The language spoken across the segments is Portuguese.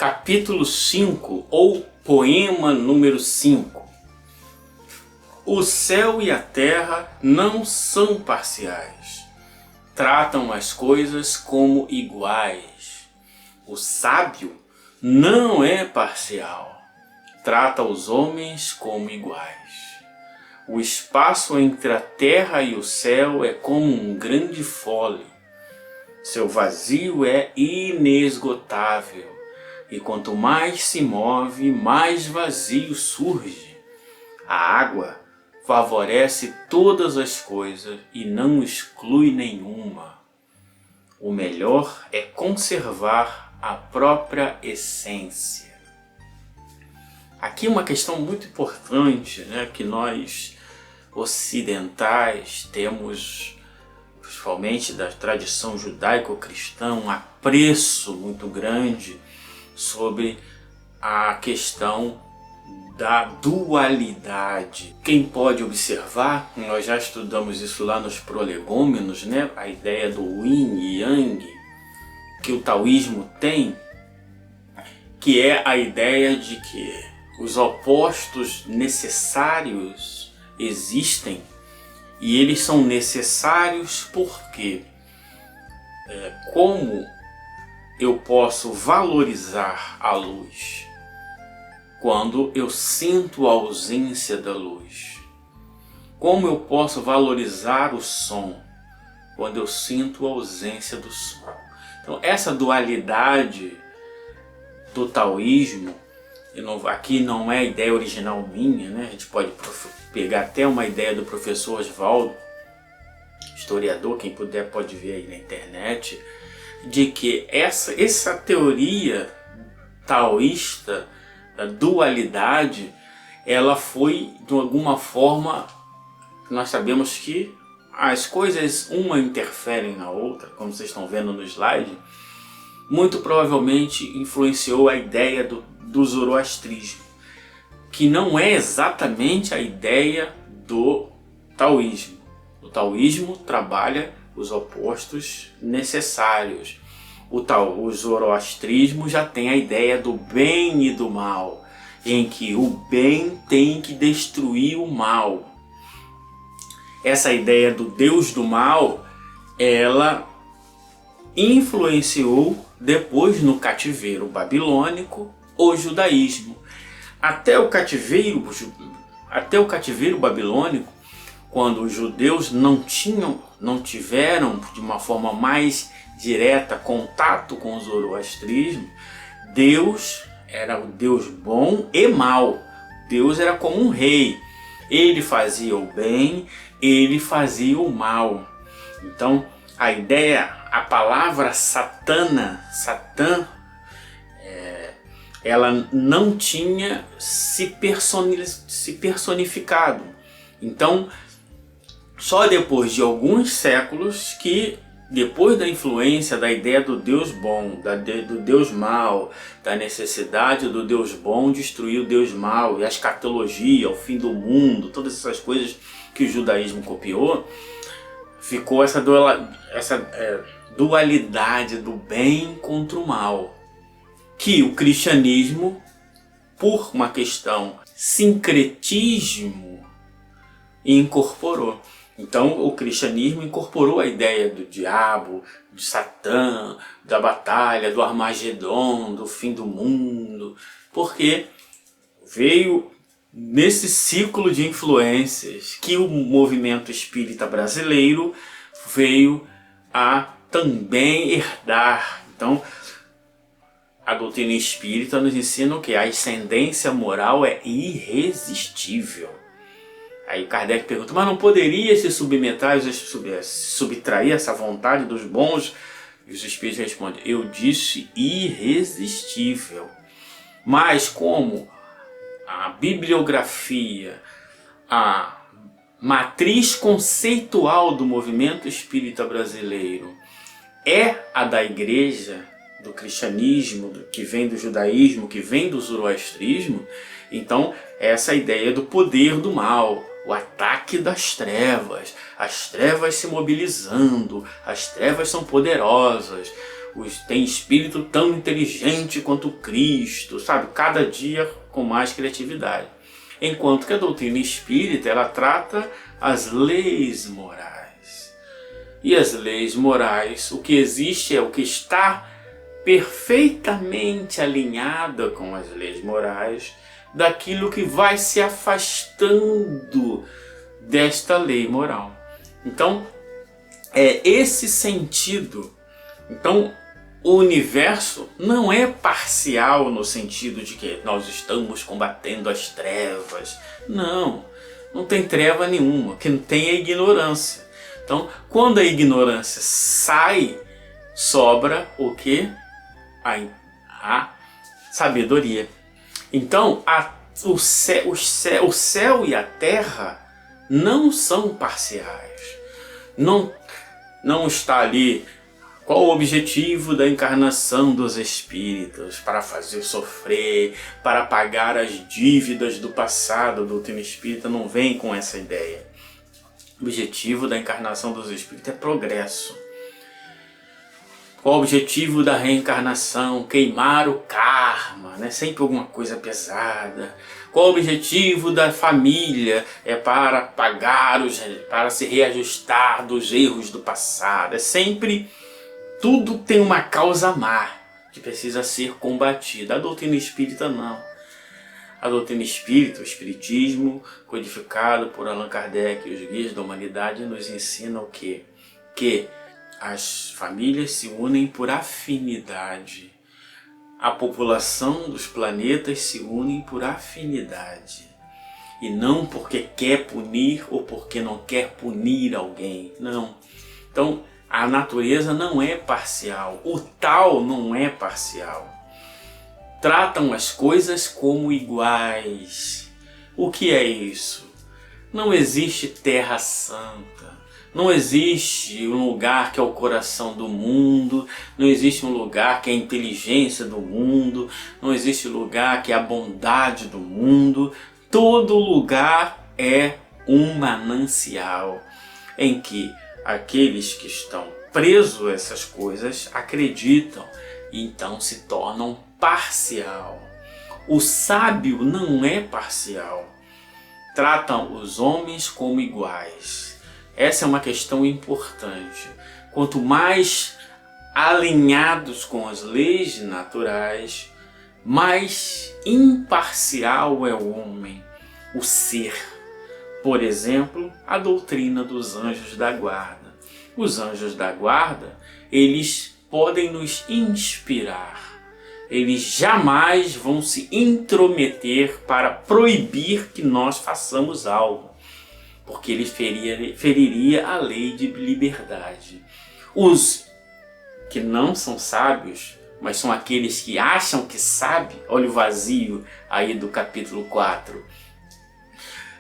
Capítulo 5, ou poema número 5. O céu e a terra não são parciais. Tratam as coisas como iguais. O sábio não é parcial. Trata os homens como iguais. O espaço entre a terra e o céu é como um grande fole. Seu vazio é inesgotável. E quanto mais se move, mais vazio surge. A água favorece todas as coisas e não exclui nenhuma. O melhor é conservar a própria essência. Aqui uma questão muito importante, né, que nós ocidentais temos, principalmente da tradição judaico-cristã, um apreço muito grande sobre a questão da dualidade. Quem pode observar, nós já estudamos isso lá nos prolegômenos, né? A ideia do yin e yang que o taoísmo tem, que é a ideia de que os opostos necessários existem e eles são necessários porque como eu posso valorizar a luz quando eu sinto a ausência da luz? Como eu posso valorizar o som quando eu sinto a ausência do som? Então essa dualidade do taoísmo, aqui não é ideia original minha, né? A gente pode pegar até uma ideia do professor Oswaldo, historiador, quem puder pode ver aí na internet, de que essa teoria taoísta da dualidade, ela foi de alguma forma, nós sabemos que as coisas uma interferem na outra, como vocês estão vendo no slide, muito provavelmente influenciou a ideia do zoroastrismo, que não é exatamente a ideia do taoísmo. O taoísmo trabalha os opostos necessários. O zoroastrismo já tem a ideia do bem e do mal, em que o bem tem que destruir o mal. Essa ideia do Deus do mal, ela influenciou depois no cativeiro babilônico o judaísmo. Até o cativeiro babilônico, quando os judeus não tiveram de uma forma mais direta contato com o zoroastrismo, Deus era o Deus bom e mau. Deus era como um rei. Ele fazia o bem, ele fazia o mal. Então a palavra Satã, ela não tinha se personificado. Então, só depois de alguns séculos que, depois da influência da ideia do Deus bom, do Deus mau, da necessidade do Deus bom destruir o Deus mau, e a escatologia, o fim do mundo, todas essas coisas que o judaísmo copiou, ficou essa dualidade do bem contra o mal, que o cristianismo, por uma questão sincretismo, incorporou. Então o cristianismo incorporou a ideia do diabo, de Satã, da batalha, do Armagedon, do fim do mundo, porque veio nesse ciclo de influências que o movimento espírita brasileiro veio a também herdar. Então a doutrina espírita nos ensina que a ascendência moral é irresistível. Aí Kardec pergunta, mas não poderia se subtrair essa vontade dos bons? E os espíritos respondem, eu disse irresistível. Mas como a bibliografia, a matriz conceitual do movimento espírita brasileiro é a da igreja, do cristianismo, que vem do judaísmo, que vem do zoroastrismo, então essa ideia do poder do mal, o ataque das trevas, as trevas se mobilizando, as trevas são poderosas, tem espírito tão inteligente quanto Cristo, sabe? Cada dia com mais criatividade. Enquanto que a doutrina espírita, ela trata as leis morais. E as leis morais, o que existe é o que está perfeitamente alinhada com as leis morais, daquilo que vai se afastando desta lei moral. Então, é esse sentido. Então, o universo não é parcial no sentido de que nós estamos combatendo as trevas. Não, não tem treva nenhuma, que não tem a ignorância. Então, quando a ignorância sai, sobra o quê? A sabedoria. Então, o céu e a terra não são parciais. Não está ali qual o objetivo da encarnação dos espíritos, para fazer sofrer, para pagar as dívidas do passado. A doutrina espírita não vem com essa ideia. O objetivo da encarnação dos espíritos é progresso. Qual o objetivo da reencarnação? Queimar o karma, né? Sempre alguma coisa pesada. Qual o objetivo da família? É para para se reajustar dos erros do passado. É sempre, tudo tem uma causa má que precisa ser combatida. A doutrina espírita não. A doutrina espírita, o espiritismo, codificado por Allan Kardec e os guias da humanidade, nos ensina o quê? Que as famílias se unem por afinidade. A população dos planetas se unem por afinidade. E não porque quer punir ou porque não quer punir alguém. Não. Então, a natureza não é parcial. O tal não é parcial. Tratam as coisas como iguais. O que é isso? Não existe terra santa. Não existe um lugar que é o coração do mundo, não existe um lugar que é a inteligência do mundo, não existe lugar que é a bondade do mundo. Todo lugar é um manancial em que aqueles que estão presos a essas coisas acreditam e então se tornam parcial. O sábio não é parcial, tratam os homens como iguais. Essa é uma questão importante. Quanto mais alinhados com as leis naturais, mais imparcial é o homem, o ser. Por exemplo, a doutrina dos anjos da guarda. Os anjos da guarda, eles podem nos inspirar. Eles jamais vão se intrometer para proibir que nós façamos algo, porque ele feriria a lei de liberdade. Os que não são sábios, mas são aqueles que acham que sabem, olha o vazio aí do capítulo 4.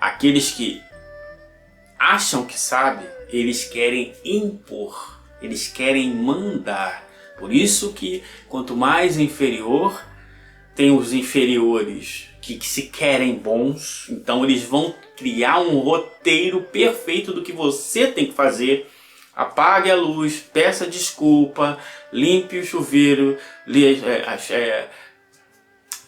Aqueles que acham que sabem, eles querem impor, eles querem mandar. Por isso que quanto mais inferior, tem os inferiores que se querem bons, então eles vão criar um roteiro perfeito do que você tem que fazer. Apague a luz, peça desculpa, limpe o chuveiro,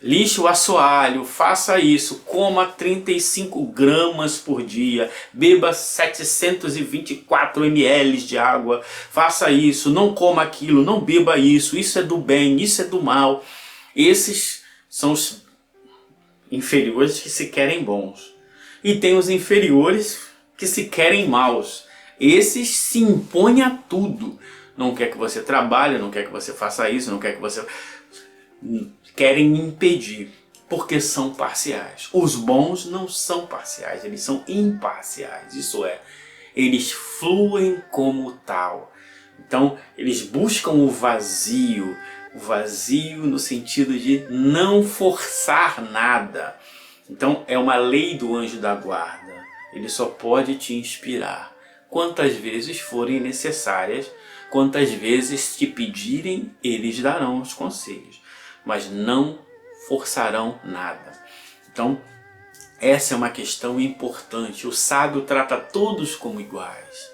lixe o assoalho, faça isso, coma 35 gramas por dia, beba 724 ml de água, faça isso, não coma aquilo, não beba isso, isso é do bem, isso é do mal. Esses são os inferiores que se querem bons. E tem os inferiores que se querem maus. Esses se impõem a tudo. Não quer que você trabalhe, não quer que você faça isso, não quer que você... Querem impedir, porque são parciais. Os bons não são parciais, eles são imparciais. Isso é, eles fluem como tal. Então, eles buscam o vazio no sentido de não forçar nada. Então, é uma lei do anjo da guarda. Ele só pode te inspirar quantas vezes forem necessárias, quantas vezes te pedirem, eles darão os conselhos, mas não forçarão nada. Então, essa é uma questão importante. O sábio trata todos como iguais.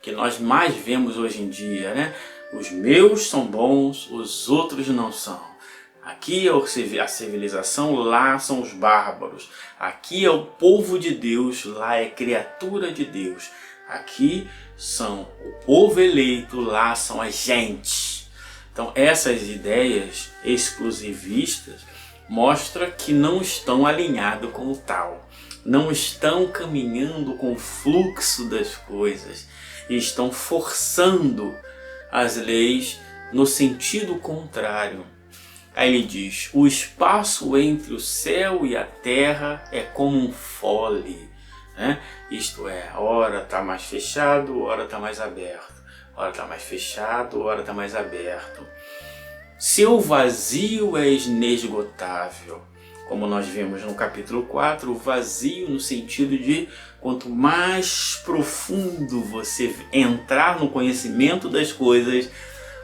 que nós mais vemos hoje em dia, né? Os meus são bons, os outros não são. Aqui é a civilização, lá são os bárbaros. Aqui é o povo de Deus, lá é criatura de Deus. Aqui são o povo eleito, lá são as gentes. Então essas ideias exclusivistas mostram que não estão alinhados com o tal. Não estão caminhando com o fluxo das coisas. E estão forçando as leis no sentido contrário. Aí ele diz: o espaço entre o céu e a terra é como um fole, né? Isto é, ora está mais fechado, ora está mais aberto. Ora está mais fechado, ora está mais aberto. Seu vazio é inesgotável. Como nós vimos no capítulo 4, o vazio no sentido de quanto mais profundo você entrar no conhecimento das coisas,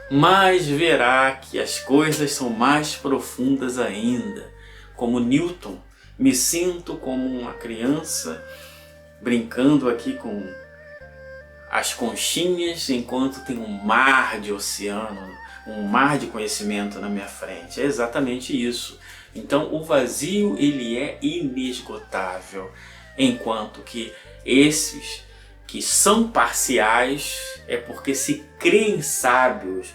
mais verá que as coisas são mais profundas ainda. Como Newton, me sinto como uma criança brincando aqui com as conchinhas enquanto tem um mar de oceano, um mar de conhecimento na minha frente. É exatamente isso. Então o vazio ele é inesgotável, enquanto que esses que são parciais é porque se creem sábios,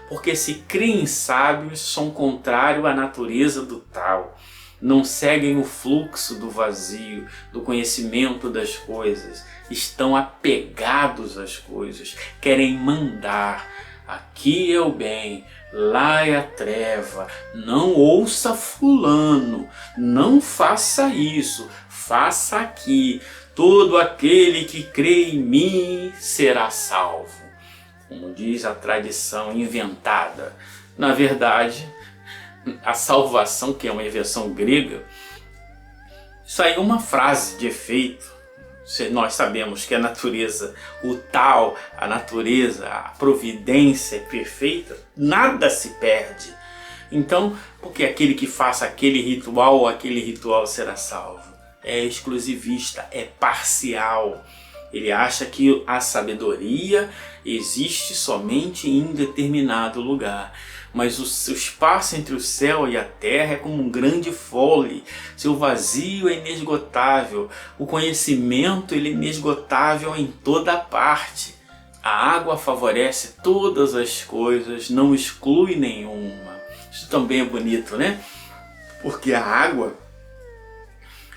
porque se creem sábios são contrários à natureza do tal, não seguem o fluxo do vazio, do conhecimento das coisas, estão apegados às coisas, querem mandar. Aqui é o bem, lá é a treva, não ouça fulano, não faça isso, faça aqui. Todo aquele que crê em mim será salvo. Como diz a tradição inventada. Na verdade, a salvação, que é uma invenção grega, isso aí é uma frase de efeito. Nós sabemos que a natureza, o tal, a natureza, a providência é perfeita, nada se perde. Então, porque aquele que faça aquele ritual ou aquele ritual será salvo? É exclusivista, é parcial. Ele acha que a sabedoria existe somente em determinado lugar. Mas o espaço entre o céu e a terra é como um grande fole. Seu vazio é inesgotável. O conhecimento ele é inesgotável em toda parte. A água favorece todas as coisas, não exclui nenhuma. Isso também é bonito, né? Porque a água,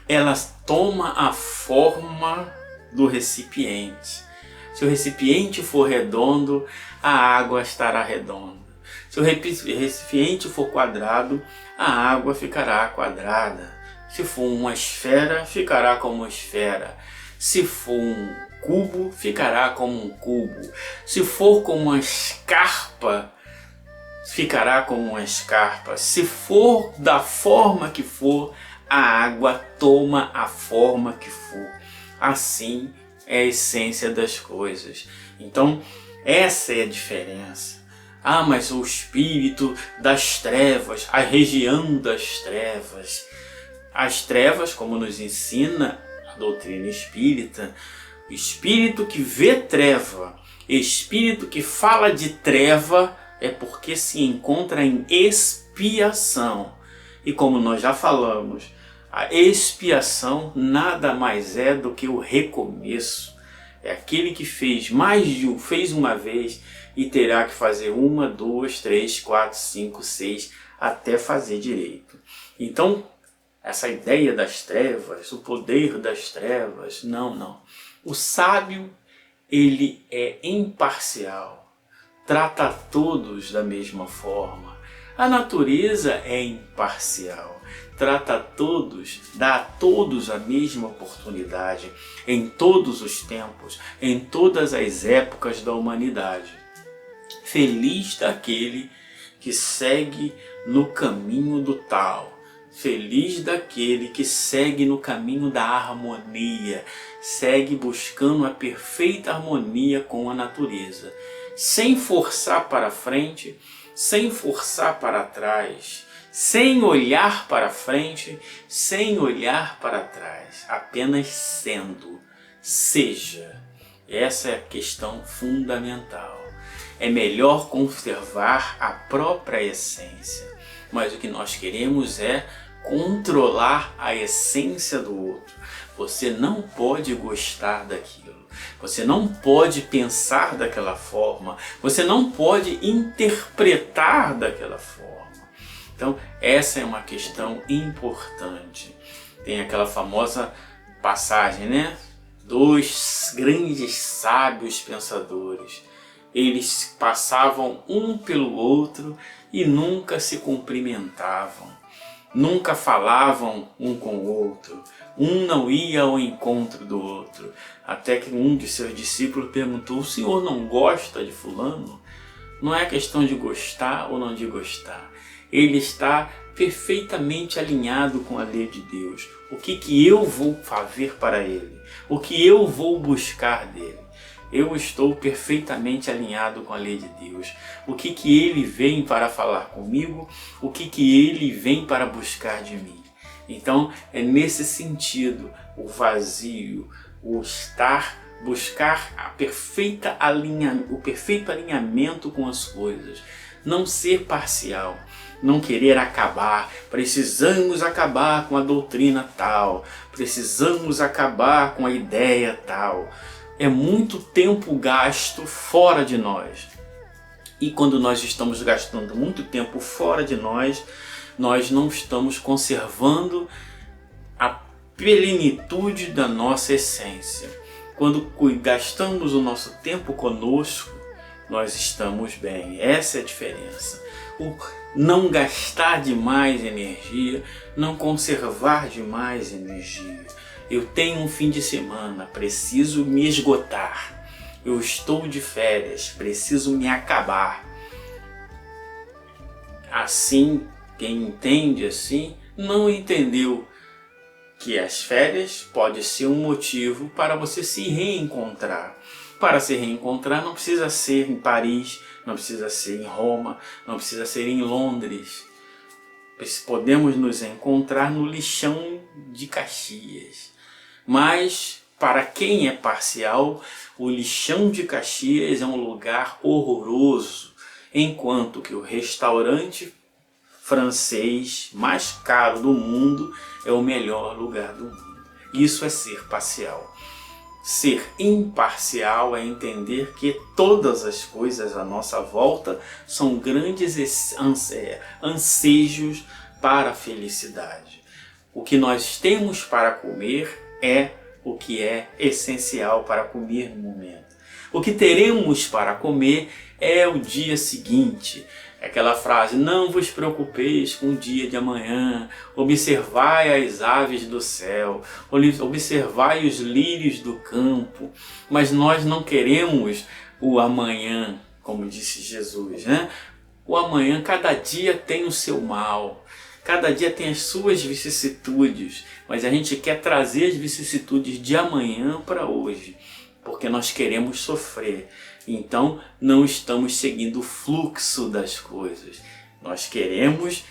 ela toma a forma do recipiente. Se o recipiente for redondo, a água estará redonda. Se o recipiente for quadrado, a água ficará quadrada. Se for uma esfera, ficará como esfera. Se for um cubo, ficará como um cubo. Se for como uma escarpa, ficará como uma escarpa. Se for da forma que for, a água toma a forma que for. Assim é a essência das coisas. Então, essa é a diferença. Ah, mas o espírito das trevas, a região das trevas. As trevas, como nos ensina a doutrina espírita, o espírito que vê treva, espírito que fala de treva, é porque se encontra em expiação. E como nós já falamos, a expiação nada mais é do que o recomeço. É aquele que fez fez uma vez e terá que fazer 1, 2, 3, 4, 5, 6 até fazer direito. Então, essa ideia das trevas, o poder das trevas, não. O sábio, ele é imparcial, trata todos da mesma forma. A natureza é imparcial, trata a todos, dá a todos a mesma oportunidade, em todos os tempos, em todas as épocas da humanidade. Feliz daquele que segue no caminho do tal. Feliz daquele que segue no caminho da harmonia, segue buscando a perfeita harmonia com a natureza, sem forçar para frente, sem forçar para trás, sem olhar para frente, sem olhar para trás, apenas sendo, seja. Essa é a questão fundamental. É melhor conservar a própria essência, mas o que nós queremos é controlar a essência do outro. Você não pode gostar daquilo, você não pode pensar daquela forma, você não pode interpretar daquela forma. Então essa é uma questão importante. Tem aquela famosa passagem, né? Dois grandes sábios pensadores, eles passavam um pelo outro e nunca se cumprimentavam, nunca falavam um com o outro, um não ia ao encontro do outro, até que um de seus discípulos perguntou: o senhor não gosta de fulano? Não é questão de gostar ou não de gostar, ele está perfeitamente alinhado com a lei de Deus. O que eu vou fazer para ele? O que eu vou buscar dele? Eu estou perfeitamente alinhado com a lei de Deus. O que ele vem para falar comigo? O que ele vem para buscar de mim? Então é nesse sentido, o vazio, o buscar o perfeito alinhamento com as coisas. Não ser parcial, não querer acabar, precisamos acabar com a doutrina tal, precisamos acabar com a ideia tal. É muito tempo gasto fora de nós. E quando nós estamos gastando muito tempo fora de nós, nós não estamos conservando a plenitude da nossa essência. Quando gastamos o nosso tempo conosco, nós estamos bem. Essa é a diferença. O não gastar demais energia, não conservar demais energia. Eu tenho um fim de semana, preciso me esgotar. Eu estou de férias, preciso me acabar. Assim, quem entende assim, não entendeu que as férias pode ser um motivo para você se reencontrar. Para se reencontrar não precisa ser em Paris, não precisa ser em Roma, não precisa ser em Londres. Podemos nos encontrar no lixão de Caxias. Mas para quem é parcial, o lixão de Caxias é um lugar horroroso, enquanto que o restaurante francês mais caro do mundo é o melhor lugar do mundo. Isso é ser parcial. Ser imparcial é entender que todas as coisas à nossa volta são grandes ansejos para a felicidade. O que nós temos para comer é o que é essencial para comer no momento. O que teremos para comer é o dia seguinte. Aquela frase: não vos preocupeis com o dia de amanhã, observai as aves do céu, observai os lírios do campo. Mas nós não queremos o amanhã, como disse Jesus, né? O amanhã, cada dia tem o seu mal, cada dia tem as suas vicissitudes, mas a gente quer trazer as vicissitudes de amanhã para hoje, porque nós queremos sofrer. Então não estamos seguindo o fluxo das coisas. Nós queremos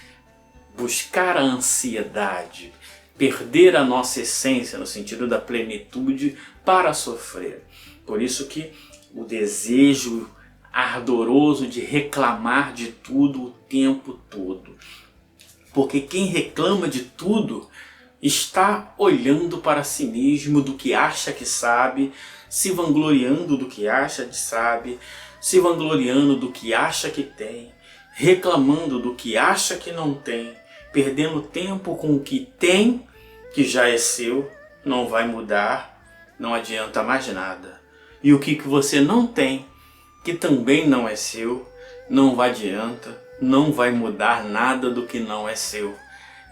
buscar a ansiedade, perder a nossa essência no sentido da plenitude para sofrer. Por isso que o desejo ardoroso de reclamar de tudo o tempo todo. Porque quem reclama de tudo está olhando para si mesmo, do que acha que sabe, se vangloriando do que acha que sabe, se vangloriando do que acha que tem, reclamando do que acha que não tem, perdendo tempo com o que tem, que já é seu, não vai mudar, não adianta mais nada. E o que você não tem, que também não é seu, não adianta, não vai mudar nada do que não é seu.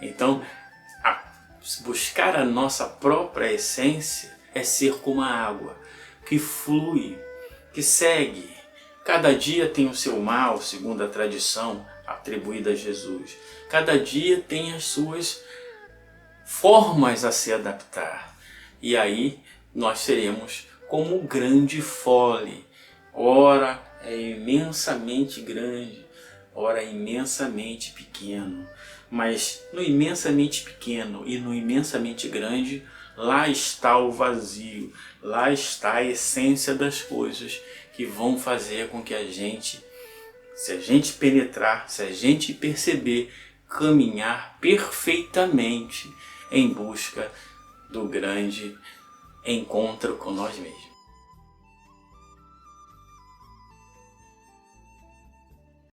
Então, buscar a nossa própria essência é ser como a água, que flui, que segue. Cada dia tem o seu mal, segundo a tradição atribuída a Jesus. Cada dia tem as suas formas a se adaptar. E aí nós seremos como o grande fole. Ora é imensamente grande, ora é imensamente pequeno. Mas no imensamente pequeno e no imensamente grande, lá está o vazio, lá está a essência das coisas que vão fazer com que a gente, se a gente penetrar, se a gente perceber, caminhar perfeitamente em busca do grande encontro com nós mesmos.